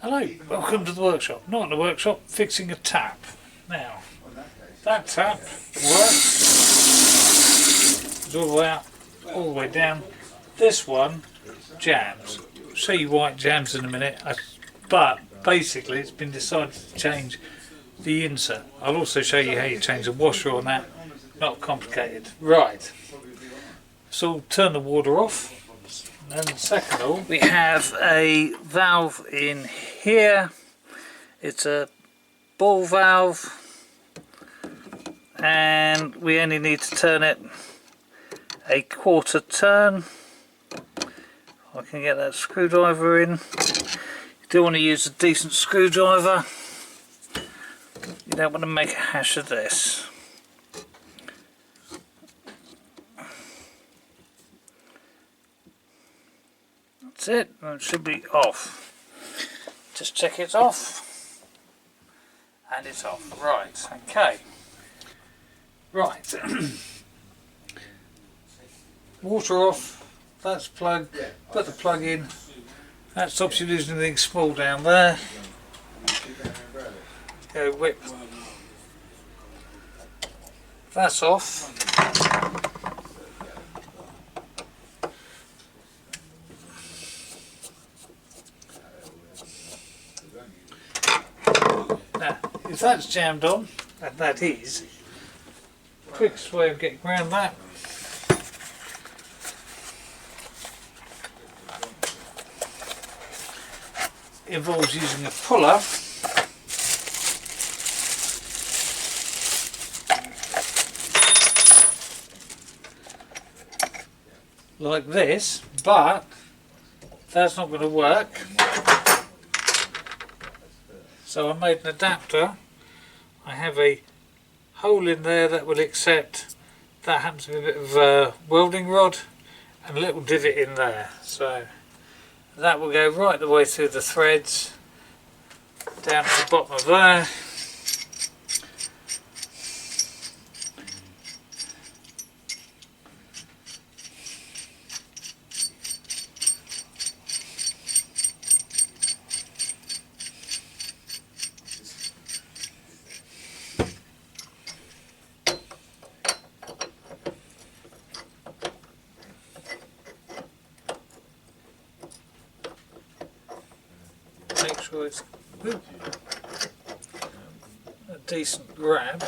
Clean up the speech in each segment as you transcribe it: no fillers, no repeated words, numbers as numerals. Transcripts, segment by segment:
Hello, welcome to the workshop. Not in the workshop, fixing a tap. Now, that tap works. It's all the way up, all the way down. This one jams. I'll show you why it jams in a minute. But basically, it's been decided to change the insert. I'll also show you how you change the washer on that. Not complicated. Right. So turn the water off. And second of all, we have a valve in here. It's a ball valve, and we only need to turn it a quarter turn. I can get that screwdriver in. You do want to use a decent screwdriver. You don't want to make a hash of this. That's it, and it should be off. Just check it's off, and it's off. Right, okay. Right. Water off, that's plugged, put the plug in. That stops you losing anything small down there. Go whip. That's off. Now, if that's jammed on, and that is, quickest way of getting around that involves using a puller like this, but that's not going to work. So I made an adapter. I have a hole in there that will accept, that happens to be a bit of a welding rod, and a little divot in there. So that will go right the way through the threads down to the bottom of there. Make sure it's a decent grab.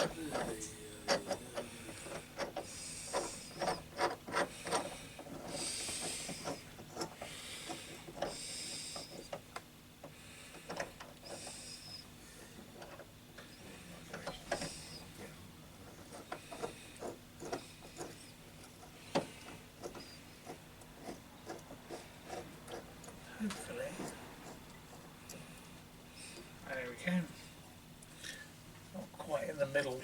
Hopefully. There we go. Not quite in the middle.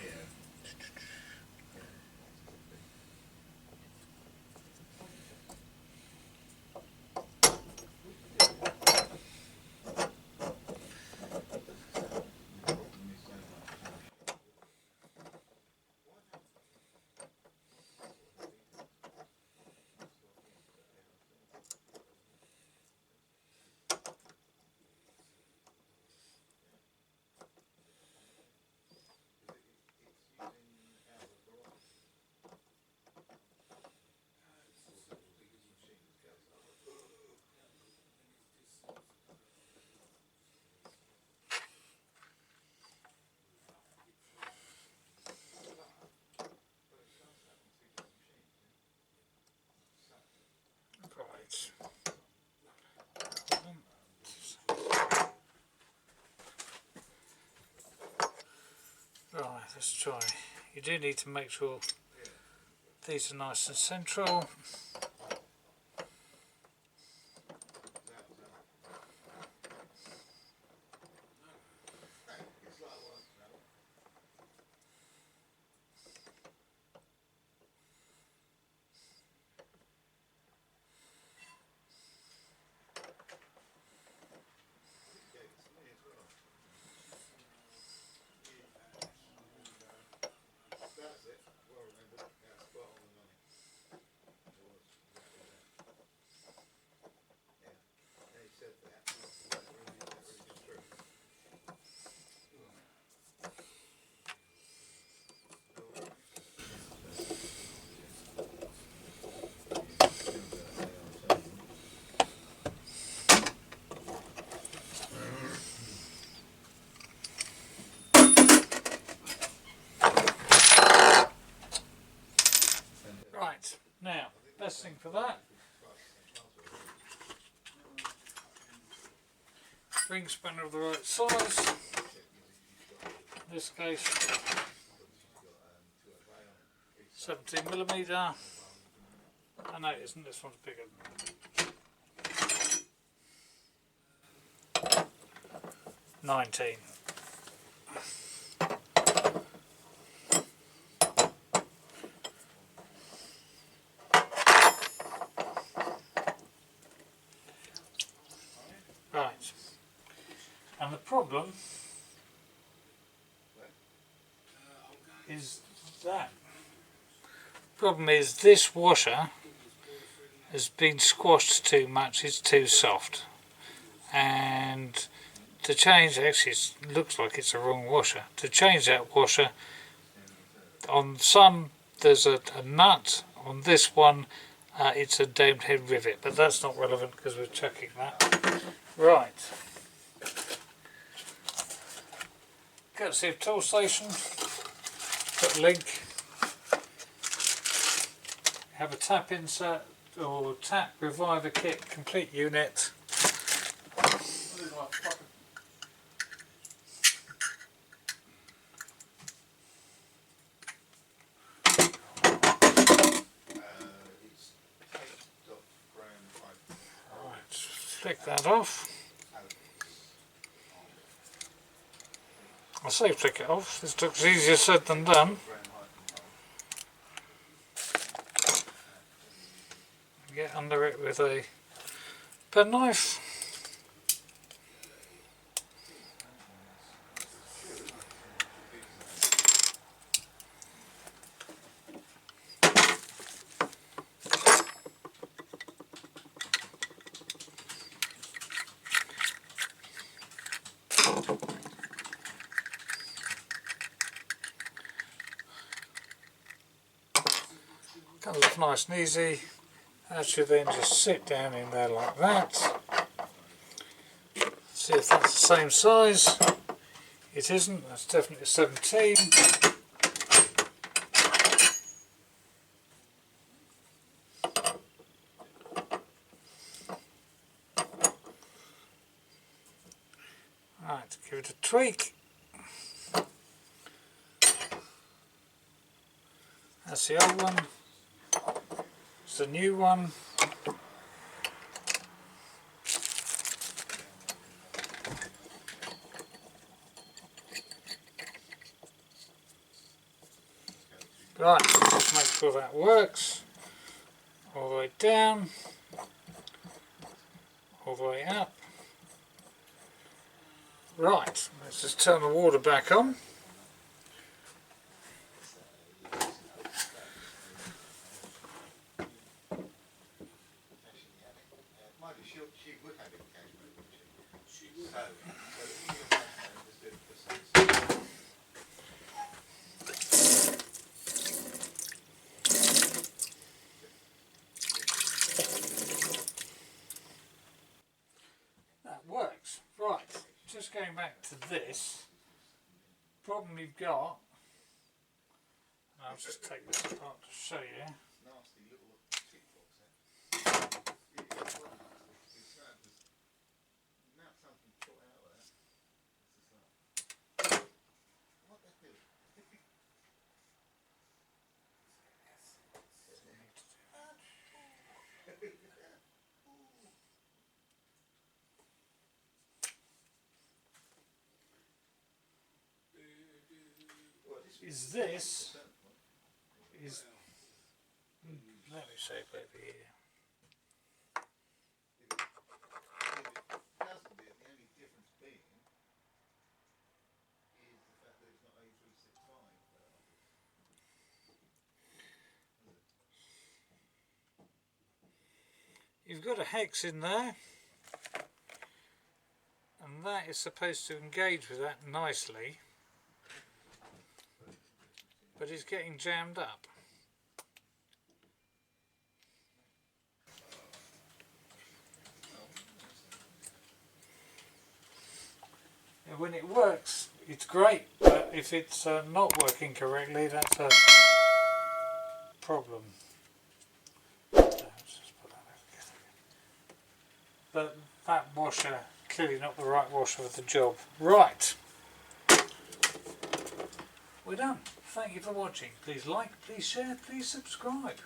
Right, let's try. You do need to make sure these are nice and central. for that. Ring spanner of the right size. In this case, 17mm. I know it isn't, this one's bigger. 19. Right. And the problem is that. Problem is this washer has been squashed too much, it's too soft. And to change, actually it looks like it's the wrong washer. To change that washer, on some there's a nut, on this one it's a domed head rivet, but that's not relevant because we're checking that. Right. Courtesy of Tool Station, got a link. Have a tap insert or tap reviver kit, complete unit. Right, flick that off. I say flick it off, this looks easier said than done. Get under it with a penknife. Comes off nice and easy. That should then just sit down in there like that. See if that's the same size. It isn't, that's definitely 17. Right, give it a tweak. That's the old one. It's the new one. Right, just make sure that works. All the way down, all the way up. Right, let's just turn the water back on. That works. Right, just going back to this, problem you've got, and I'll just take this apart to show you. Is this is let me show you over here. You've got a hex in there, and that is supposed to engage with that nicely, but it's getting jammed up. And when it works, it's great, but if it's not working correctly, that's a problem. but that washer, clearly not the right washer for the job. Right, we're done. Thank you for watching. Please like, please share, please subscribe.